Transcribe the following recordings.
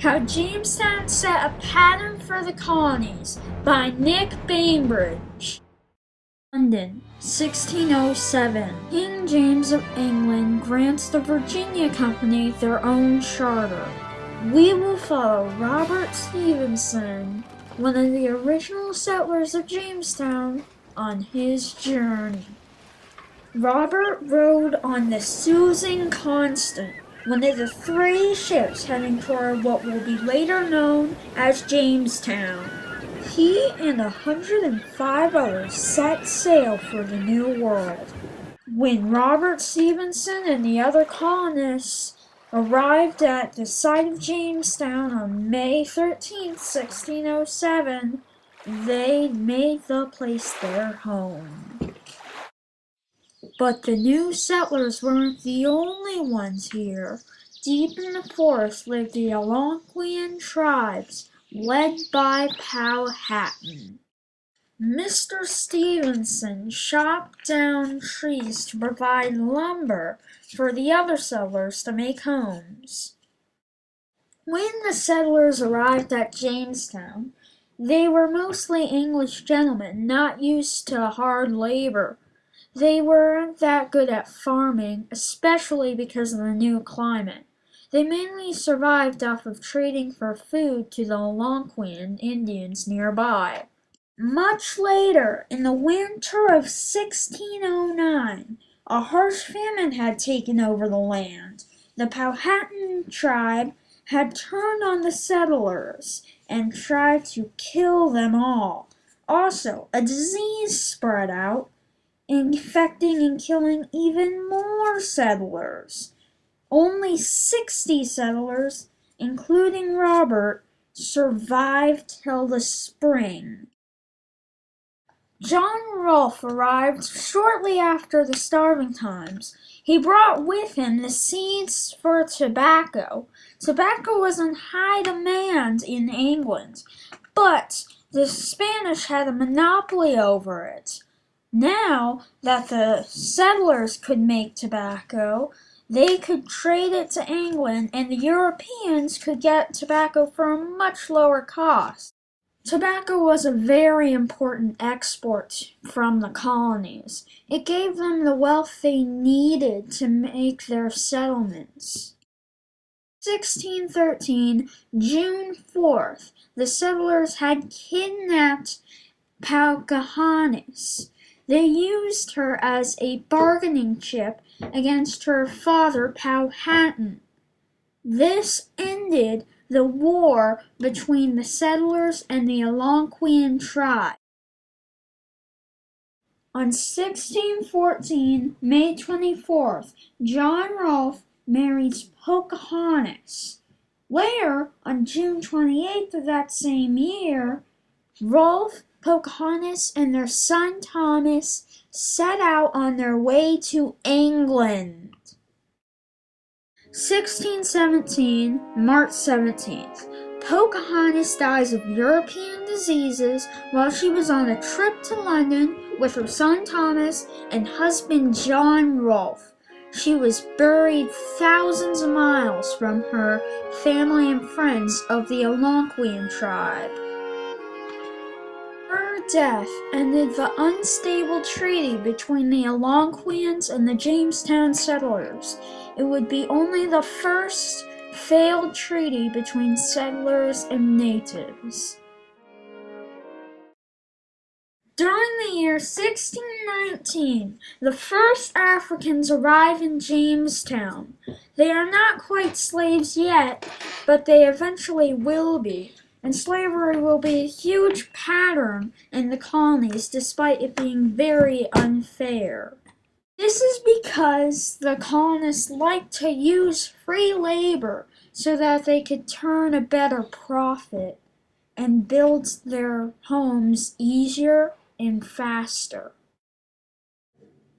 How Jamestown Set a Pattern for the Colonies by Nick Bainbridge. London, 1607. King James of England grants the Virginia Company their own charter. We will follow Robert Stevenson, one of the original settlers of Jamestown, on his journey. Robert rode on the Susan Constant, one of the 3 ships heading toward what will be later known as Jamestown. He and 105 others set sail for the New World. When Robert Stevenson and the other colonists arrived at the site of Jamestown on May 13, 1607, they made the place their home. But the new settlers weren't the only ones here. Deep in the forest lived the Algonquian tribes, led by Powhatan. Mr. Stevenson chopped down trees to provide lumber for the other settlers to make homes. When the settlers arrived at Jamestown, they were mostly English gentlemen, not used to hard labor. They weren't that good at farming, especially because of the new climate. They mainly survived off of trading for food to the Algonquian Indians nearby. Much later, in the winter of 1609, a harsh famine had taken over the land. The Powhatan tribe had turned on the settlers and tried to kill them all. Also, a disease spread out, infecting and killing even more settlers. Only 60 settlers, including Robert, survived till the spring. John Rolfe arrived shortly after the starving times. He brought with him the seeds for tobacco. Tobacco was in high demand in England, but the Spanish had a monopoly over it. Now that the settlers could make tobacco, they could trade it to England, and the Europeans could get tobacco for a much lower cost. Tobacco was a very important export from the colonies. It gave them the wealth they needed to make their settlements. 1613, June 4th, the settlers had kidnapped Pocahontas. They used her as a bargaining chip against her father, Powhatan. This ended the war between the settlers and the Algonquian tribe. On 1614, May 24th, John Rolfe marries Pocahontas. Later, on June 28th of that same year, Rolfe, Pocahontas, and their son Thomas set out on their way to England. 1617, March 17th. Pocahontas dies of European diseases while she was on a trip to London with her son Thomas and husband John Rolfe. She was buried thousands of miles from her family and friends of the Algonquian tribe. Her death ended the unstable treaty between the Algonquians and the Jamestown settlers. It would be only the first failed treaty between settlers and natives. During the year 1619, the first Africans arrive in Jamestown. They are not quite slaves yet, but they eventually will be. And slavery will be a huge pattern in the colonies, despite it being very unfair. This is because the colonists liked to use free labor so that they could turn a better profit and build their homes easier and faster.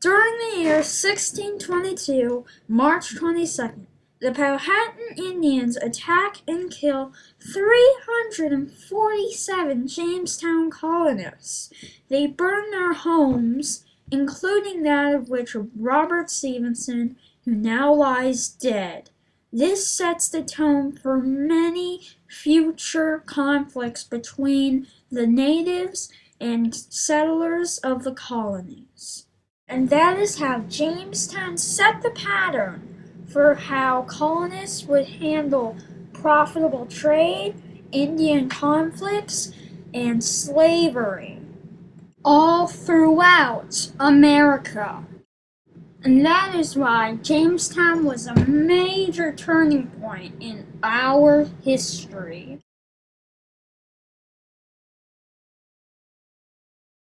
During the year 1622, March 22nd, the Powhatan Indians attack and kill 347 Jamestown colonists. They burn their homes, including that of which Robert Stevenson, who now lies dead. This sets the tone for many future conflicts between the natives and settlers of the colonies. And that is how Jamestown set the pattern for how colonists would handle profitable trade, Indian conflicts, and slavery all throughout America. And that is why Jamestown was a major turning point in our history.